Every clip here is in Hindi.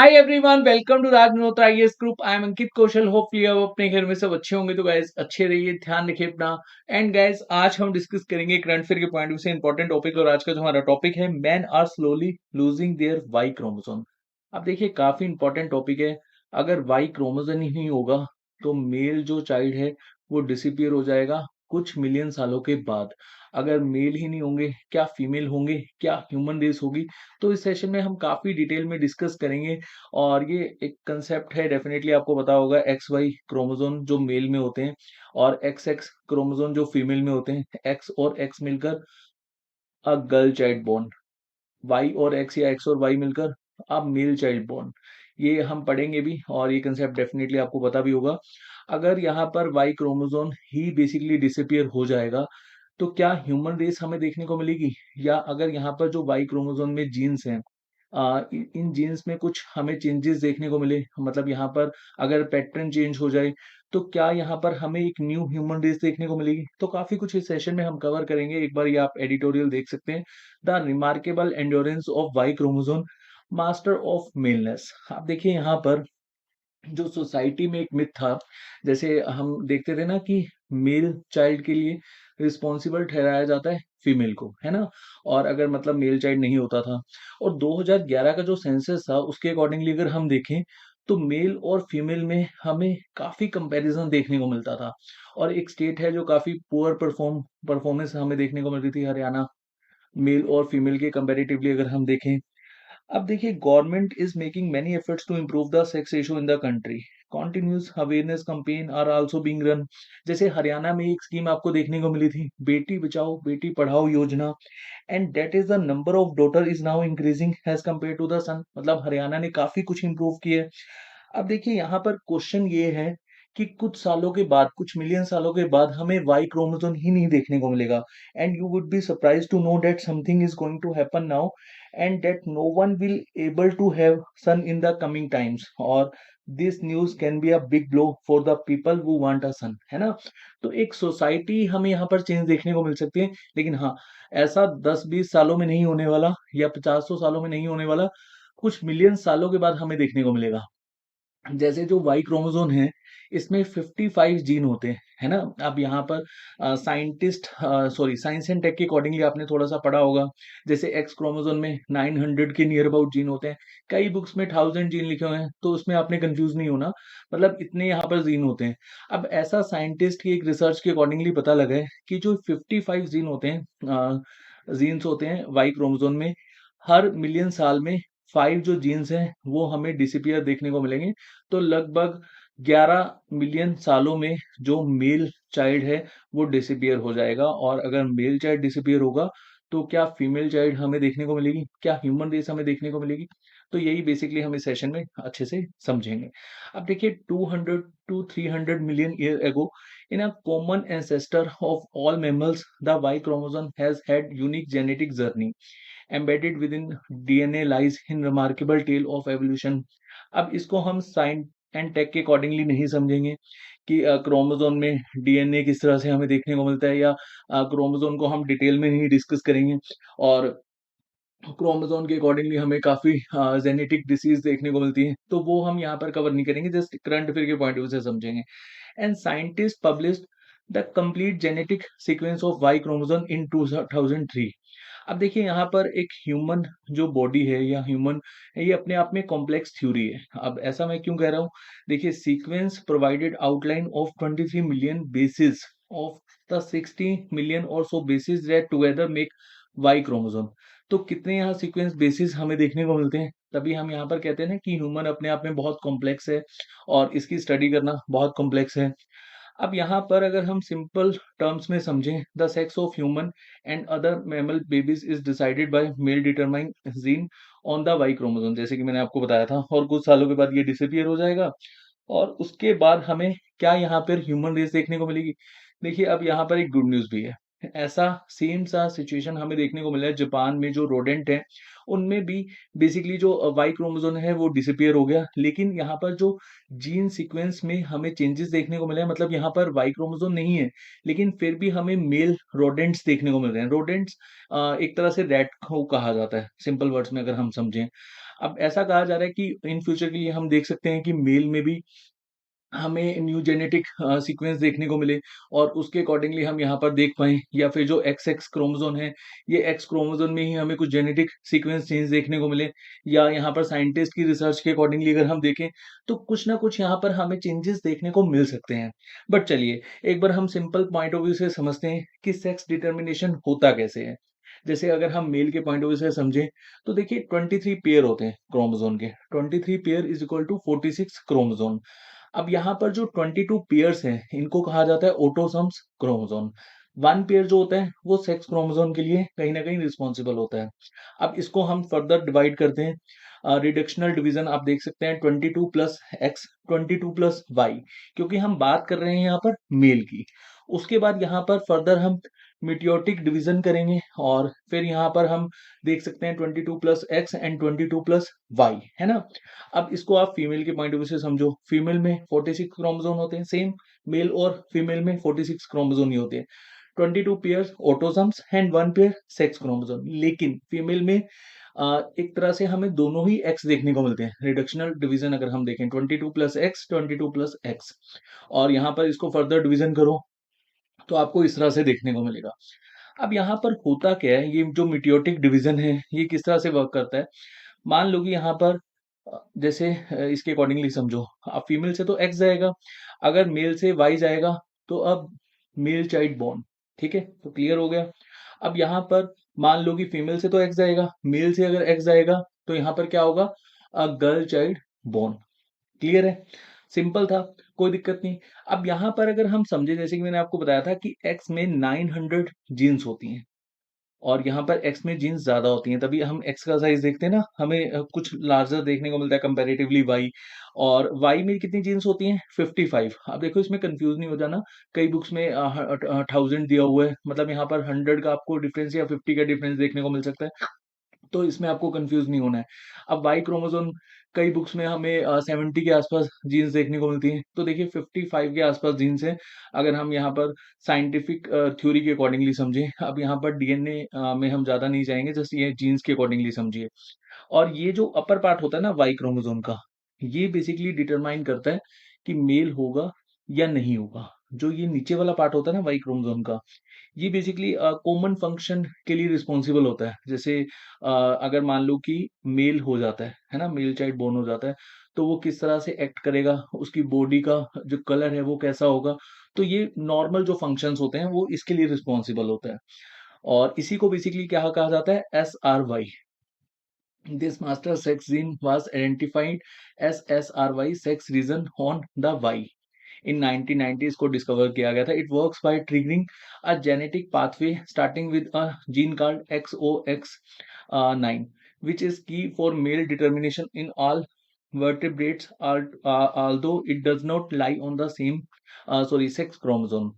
Hi everyone, welcome to Raj Malhotra IAS group. I am Ankit Kaushal. Hopefully आप अपने घर में सब अच्छे होंगे। तो गाइस अच्छे रहिए, ध्यान रखिए अपना। एंड गाइस आज हम डिस्कस करेंगे करंट अफेयर के पॉइंट ऑफ व्यू से इंपॉर्टेंट टॉपिक। और आज का जो हमारा टॉपिक है, man are slowly losing their Y chromosome. अब देखिए काफी इंपॉर्टेंट टॉपिक है। अगर वाई क्रोमोसोम ही नहीं होगा तो मेल जो चाइल्ड है वो डिसअपियर हो जाएगा कुछ मिलियन सालों के बाद। अगर मेल ही नहीं होंगे, क्या फीमेल होंगे, क्या ह्यूमन रेस होगी? तो इस सेशन में हम काफ़ी डिटेल में डिस्कस करेंगे। और ये एक कंसेप्ट है, डेफिनेटली आपको पता होगा, एक्स वाई क्रोमोसोम जो मेल में होते हैं और एक्स एक्स क्रोमोसोम जो फीमेल में होते हैं। एक्स और एक्स मिलकर a girl child born, Y और एक्स या एक्स और वाई मिलकर अब मेल चाइल्ड बोर्न। ये हम पढ़ेंगे भी और ये कंसेप्ट डेफिनेटली आपको पता भी होगा। अगर यहाँ पर वाई क्रोमोसोम ही बेसिकली डिसअपियर हो जाएगा तो क्या ह्यूमन रेस हमें देखने को मिलेगी? या अगर यहाँ पर जो वाई क्रोमोसोम में जीन्स हैं, इन जीन्स में कुछ हमें चेंजेस देखने को मिले, मतलब यहाँ पर अगर पैटर्न चेंज हो जाए तो क्या यहाँ पर हमें एक न्यू ह्यूमन रेस देखने को मिलेगी? तो काफी कुछ इस सेशन में हम कवर करेंगे। एक बार ये आप एडिटोरियल देख सकते हैं, the remarkable endurance of Y chromosome, master of maleness. आप देखिए यहाँ पर जो सोसाइटी में एक मिथ था, जैसे हम देखते थे ना कि मेल चाइल्ड के लिए रिस्पॉन्सिबल ठहराया जाता है फीमेल को, है ना? और अगर मतलब मेल चाइल्ड नहीं होता था, और 2011 का जो सेंसस था उसके अकॉर्डिंगली अगर हम देखें तो मेल और फीमेल में हमें काफी कंपैरिजन देखने को मिलता था। और एक स्टेट है जो काफी पुअर परफॉर्मेंस हमें देखने को मिल रही थी, हरियाणा। मेल और फीमेल के कंपैरेटिवली अगर हम देखें, अब देखिए government is making many efforts to improve the sex ratio in the country. Continuous awareness campaign are also being run. जैसे हरियाणा में एक स्कीम आपको देखने को मिली थी, बेटी बचाओ बेटी पढ़ाओ योजना, and that is the number of daughter is now increasing as compare to the son. मतलब हरियाणा ने काफी कुछ इम्प्रूव किया है। अब देखिए यहाँ पर क्वेश्चन ये है कि कुछ सालों के बाद, कुछ मिलियन सालों के बाद हमें वाई क्रोमोसोम ही नहीं देखने को मिलेगा। And you would be surprise to know that something is going to happen now, and that no one will able to have son in the coming times. और this news can be a big blow for the people who want a son, है ना? तो एक सोसाइटी हमें यहाँ पर चेंज देखने को मिल सकती है। लेकिन हाँ, ऐसा 10-20 सालों में नहीं होने वाला या 50 सालों में नहीं होने वाला, कुछ मिलियन सालों के बाद हमें देखने को मिलेगा। जैसे जो वाई क्रोमोसोम है, इसमें 55 जीन होते हैं, है ना? अब यहाँ पर साइंस एंड टेक के अकॉर्डिंगली आपने थोड़ा सा पढ़ा होगा। जैसे एक्स क्रोमोसोम में 900 के नियर अबाउट जीन होते हैं। कई बुक्स में 1000 जीन लिखे हुए हैं, तो उसमें आपने कंफ्यूज नहीं होना। मतलब इतने यहाँ पर जीन होते हैं। अब ऐसा साइंटिस्ट की एक रिसर्च के अकॉर्डिंगली पता लगा है कि जो 55 जीन होते हैं, जीन्स होते हैं वाई क्रोमोसोम में, हर मिलियन साल में 5 जो जीन्स हैं वो हमें डिसअपियर देखने को मिलेंगे। तो लगभग 11 मिलियन सालों में जो मेल चाइल्ड है वो डिसअपियर हो जाएगा। और अगर मेल चाइल्ड डिसअपियर होगा तो क्या फीमेल चाइल्ड हमें देखने को मिलेगी, क्या ह्यूमन रेस हमें देखने को मिलेगी? तो यही बेसिकली हम इस सेशन में अच्छे से समझेंगे। अब देखिए 200 to 300 million year ago, in a common ancestor of all mammals, the Y chromosome has had unique genetic journey. Embedded within DNA lies in remarkable tale of evolution। अब इसको हम साइंस एंड टेक के अकॉर्डिंगली नहीं समझेंगे कि क्रोमोसोम में डीएनए किस तरह से हमें देखने को मिलता है, या क्रोमोसोम को हम डिटेल में नहीं डिस्कस करेंगे। और क्रोमोसोम के अकॉर्डिंगली हमें काफी जेनेटिक डिसीज देखने को मिलती है, तो वो हम यहाँ पर कवर नहीं करेंगे, जस्ट करंट अफेयर के पॉइंट ऑफ व्यू से समझेंगे। And scientist published the complete genetic sequence of Y chromosome in 2003। अब देखिए यहाँ पर एक ह्यूमन जो बॉडी है या ह्यूमन, ये अपने आप में कॉम्प्लेक्स थ्योरी है। अब ऐसा मैं क्यों कह रहा हूँ? देखिए sequence provided outline of 23 million basis of the 60 million और so basis that together make Y chromosome. तो कितने यहाँ सीक्वेंस बेसिस हमें देखने को मिलते हैं, तभी हम यहाँ पर कहते हैं ना कि ह्यूमन अपने आप में बहुत कॉम्प्लेक्स है और इसकी स्टडी करना बहुत कॉम्प्लेक्स है। अब यहाँ पर अगर हम सिंपल टर्म्स में समझें, the sex of human and other mammal babies is decided by male determine gene on the Y chromosome, जैसे कि मैंने आपको बताया था। और कुछ सालों के बाद ये डिसअपियर हो जाएगा और उसके बाद हमें क्या यहाँ पर ह्यूमन रेस देखने को मिलेगी? देखिए अब यहाँ पर एक गुड न्यूज़ भी है। ऐसा सेम सा सिचुएशन हमें देखने को मिला है जापान में, जो रोडेंट हैं उनमें भी बेसिकली जो वाई क्रोमोसोम है वो डिसअपियर हो गया। लेकिन यहाँ पर जो जीन सीक्वेंस में हमें चेंजेस देखने को मिले हैं, मतलब यहाँ पर वाई क्रोमोसोम नहीं है, लेकिन फिर भी हमें मेल रोडेंट्स देखने को मिल रहे हैं। रोडेंट्स एक तरह से रैट को कहा जाता है, सिंपल वर्ड्स में अगर हम समझें। अब ऐसा कहा जा रहा है कि इन फ्यूचर के लिए हम देख सकते हैं कि मेल में भी हमें न्यू जेनेटिक सीक्वेंस देखने को मिले और उसके अकॉर्डिंगली हम यहाँ पर देख पाएँ, या फिर जो एक्स एक्स क्रोमोसोम है, ये एक्स क्रोमोसोम में ही हमें कुछ जेनेटिक सीक्वेंस चेंज देखने को मिले, या यहाँ पर साइंटिस्ट की रिसर्च के अकॉर्डिंगली अगर हम देखें, तो कुछ ना कुछ यहाँ पर हमें चेंजेस देखने को मिल सकते हैं। बट चलिए, एक बार हम सिंपल पॉइंट ऑफ व्यू से समझते हैं कि सेक्स डिटर्मिनेशन होता कैसे है। जैसे अगर हम मेल के पॉइंट ऑफ व्यू से समझें, तो देखिए 23 पेयर होते हैं क्रोमोसोम के, 23 pair is equal to 46 chromosome. अब यहाँ पर जो 22 पेयर्स हैं, इनको कहा जाता है ऑटोसोम्स क्रोमोसोम। 1 पेयर जो होता है, वो सेक्स क्रोमोसोम के लिए कहीं न कहीं रिस्पॉन्सिबल होता है। अब इसको हम फर्दर डिवाइड करते हैं। रिडक्शनल डिवीज़न आप देख सकते हैं 22 प्लस एक्स, 22 प्लस वाई, क्योंकि हम बात कर रहे हैं यहाँ पर मेल की। उसके बाद यहाँ पर फर्दर हम मिटोटिक डिवीज़न करेंगे और फिर यहाँ पर हम देख सकते हैं 22 plus X and 22 plus Y, है ना? अब इसको आप फीमेल के पॉइंट ऑफ व्यू से समझो, फीमेल में 46 क्रोमोसोम होते हैं, सेम मेल और फीमेल में 46 क्रोमोसोम ही होते हैं। 22 pairs autosomes and 1 pair sex chromosome. लेकिन फीमेल में एक तरह से हमें दोनों ही एक्स देखने को मिलते हैं। रिडक्शनल डिवीजन अगर हम देखें 22 प्लस एक्स, 22 प्लस एक्स, और यहाँ पर इसको फर्दर डिवीजन करो तो आपको इस तरह से देखने को मिलेगा। अब यहाँ पर होता क्या है, ये जो मिटोटिक डिवीजन है, ये किस तरह से वर्क करता है? मान लो कि यहाँ पर जैसे इसके अकॉर्डिंगली समझो, अब फीमेल से तो एक्स जाएगा, अगर मेल से वाई जाएगा, तो अब मेल चाइल्ड बॉर्न, ठीक है? तो क्लियर हो गया। अब यहाँ पर मान लो कि फीमेल से तो एक्स जाएगा, मेल से अगर एक्स जाएगा, तो यहाँ पर क्या होगा? Girl child born. क्लियर है? सिंपल था, कोई दिक्कत नहीं। अब यहाँ पर अगर हम समझें, जैसे कि मैंने आपको बताया था कि एक्स में 900 जीन्स होती हैं और यहाँ पर एक्स में जीन्स ज़्यादा होती हैं, तभी हम एक्स का साइज़ देखते हैं ना, हमें कुछ लार्जर देखने को मिलता है कंपैरेटिवली वाई, और वाई में कितनी जीन्स होती हैं? 55। अब देखो, इसमें कन्फ्यूज़ नहीं हो जाना, कई बुक्स में 1000 दिया हुआ है, मतलब यहाँ पर 100 का आपको डिफरेंस या 50 का डिफरेंस देखने को मिल सकता है। तो इसमें आपको कंफ्यूज नहीं होना है। अब वाई क्रोमोसोम कई बुक्स में हमें 70 के आसपास जीन्स देखने को मिलती हैं। तो देखिए 55 के आसपास जीन्स हैं। अगर हम यहाँ पर साइंटिफिक थ्योरी के अकॉर्डिंगली समझें, अब यहाँ पर डीएनए में हम ज़्यादा नहीं जाएँगे, जस्ट ये जीन्स के अकॉर्डिंगली समझिए। और ये जो अपर पार्ट होता है ना वाई क्रोमोसोम का, ये बेसिकली डिटरमाइन करता है कि मेल होगा या नहीं होगा। जो ये नीचे वाला पार्ट होता है ना वाई क्रोमोसोम का, ये बेसिकली कॉमन फंक्शन के लिए रिस्पॉन्सिबल होता है। जैसे अगर मान लो कि मेल हो जाता है ना? मेल चाइल्ड बोर्न हो जाता है, तो वो किस तरह से एक्ट करेगा, उसकी बॉडी का जो कलर है वो कैसा होगा, तो ये नॉर्मल जो फंक्शंस होते हैं वो इसके लिए रिस्पॉन्सिबल होता है। और इसी को बेसिकली क्या कहा जाता है? SRY। This master sex gene was identified as SRY, sex region on the Y. In 1990 इसको डिस्कवर किया गया था। It works by triggering a genetic pathway starting with a gene called XOX9, which is key for male determination in all vertebrates, although it does not lie on the same sex chromosome.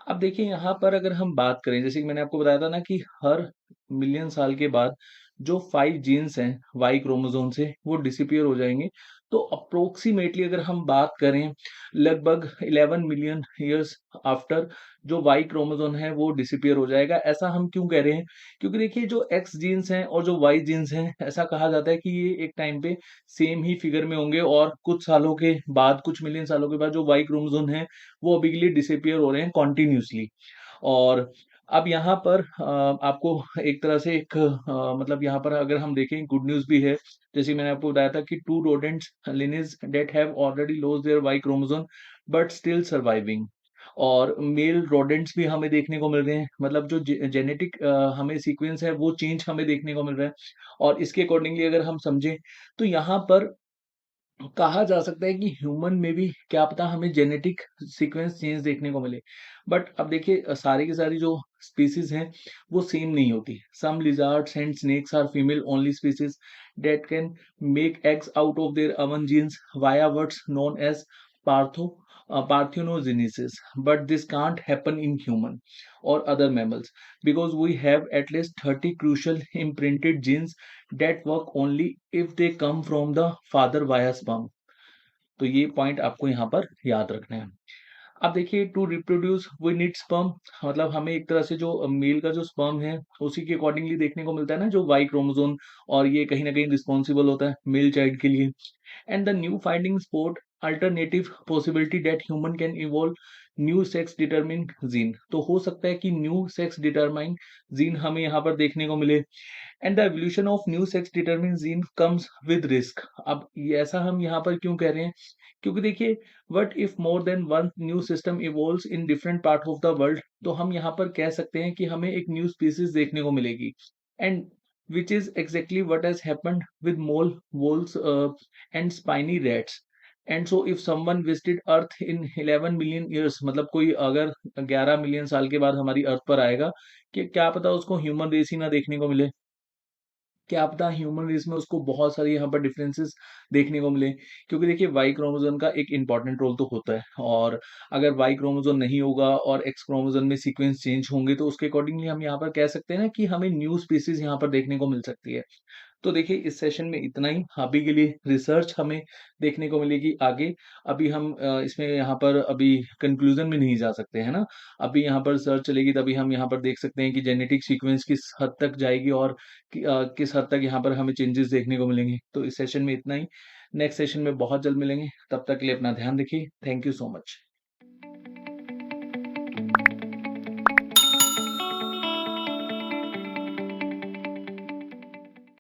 अब देखिए यहाँ पर अगर हम बात करें, जैसे कि मैंने आपको बताया था ना कि हर मिलियन साल के बाद जो 5 जीन्स हैं वाई क्रोमोसोम से, वो डिसअपीयर हो जाएंगे। तो अप्रोक्सीमेटली अगर हम बात करें, लगभग 11 मिलियन ईयर्स आफ्टर जो वाई क्रोमोसोम है वो डिसअपीयर हो जाएगा। ऐसा हम क्यों कह रहे हैं? क्योंकि देखिए जो एक्स जीन्स हैं और जो वाई जीन्स हैं, ऐसा कहा जाता है कि ये एक टाइम पे सेम ही फिगर में होंगे, और कुछ सालों के बाद, कुछ मिलियन सालों के बाद जो वाई क्रोमोसोम है वो अभी के लिए डिसअपीयर हो रहे हैं कॉन्टिन्यूअसली। और अब यहाँ पर आपको एक तरह से एक मतलब यहाँ पर अगर हम देखें, गुड न्यूज़ भी है। जैसे मैंने आपको बताया था कि 2 rodents lineage that have already lost their Y chromosome but still surviving, और मेल रोडेंट्स भी हमें देखने को मिल रहे हैं। मतलब जो जेनेटिक हमें सीक्वेंस है वो चेंज हमें देखने को मिल रहा है। और इसके अकॉर्डिंगली अगर हम समझें, तो यहाँ पर कहा जा सकता है कि ह्यूमन में भी क्या पता हमें जेनेटिक सीक्वेंस चेंज देखने को मिले। बट अब देखिए सारी की सारी जो स्पीसीज हैं वो सेम नहीं होती। Some lizards and snakes are female only species that can make eggs out of their own genes via what's known as partho parthenogenesis, but this can't happen in human or other mammals because we have at least 30 crucial imprinted genes that work only if they come from the father via sperm. तो ये पॉइंट आपको यहाँ पर याद रखना है। अब देखिए to reproduce we need sperm, मतलब हमें एक तरह से जो मेल का जो स्पर्म है उसी के अकॉर्डिंगली देखने को मिलता है ना, जो वाई क्रोमोसोम, और ये कहीं ना कहीं रिस्पॉन्सिबल होता है मेल चाइल्ड के लिए। And the new findings support alternative possibility that human can evolve new sex determine gene. तो हो सकता है कि न्यू सेक्स डिटरमाइन जीन हमें यहाँ पर देखने को मिले। And the evolution of new sex determine gene comes with risk. अब ये ऐसा हम यहाँ पर क्यों कह रहे हैं, क्योंकि देखिए what if more than one new system evolves in different part of the world, तो हम यहाँ पर कह सकते हैं कि हमें एक न्यू स्पीसीज देखने को मिलेगी। And which is exactly what has happened with mole wolves and spiny rats. And so if someone visited earth in 11 million years, मतलब कोई अगर 11 मिलियन साल के बाद हमारी अर्थ पर आएगा, कि क्या पता उसको ह्यूमन रेस ही ना देखने को मिले, क्या पता ह्यूमन रेस में उसको बहुत सारी यहाँ पर डिफरेंसेस देखने को मिले। क्योंकि देखिए वाई क्रोमोसोम का एक इंपॉर्टेंट रोल तो होता है, और अगर वाई क्रोमोसोम नहीं होगा और एक्स क्रोमोसोम में सीक्वेंस चेंज होंगे, तो उसके अकॉर्डिंगली हम यहाँ पर कह सकते हैं ना कि हमें न्यू स्पीसीज यहाँ पर देखने को मिल सकती है। तो देखिए इस सेशन में इतना ही, अभी के लिए रिसर्च हमें देखने को मिलेगी आगे। अभी हम इसमें यहाँ पर अभी कंक्लूजन में नहीं जा सकते हैं ना, अभी यहाँ पर रिसर्च चलेगी तभी हम यहाँ पर देख सकते हैं कि जेनेटिक सीक्वेंस किस हद तक जाएगी, और किस हद तक यहाँ पर हमें चेंजेस देखने को मिलेंगे। तो इस सेशन में इतना ही, नेक्स्ट सेशन में बहुत जल्द मिलेंगे, तब तक के लिए अपना ध्यान रखिए। Thank you so much.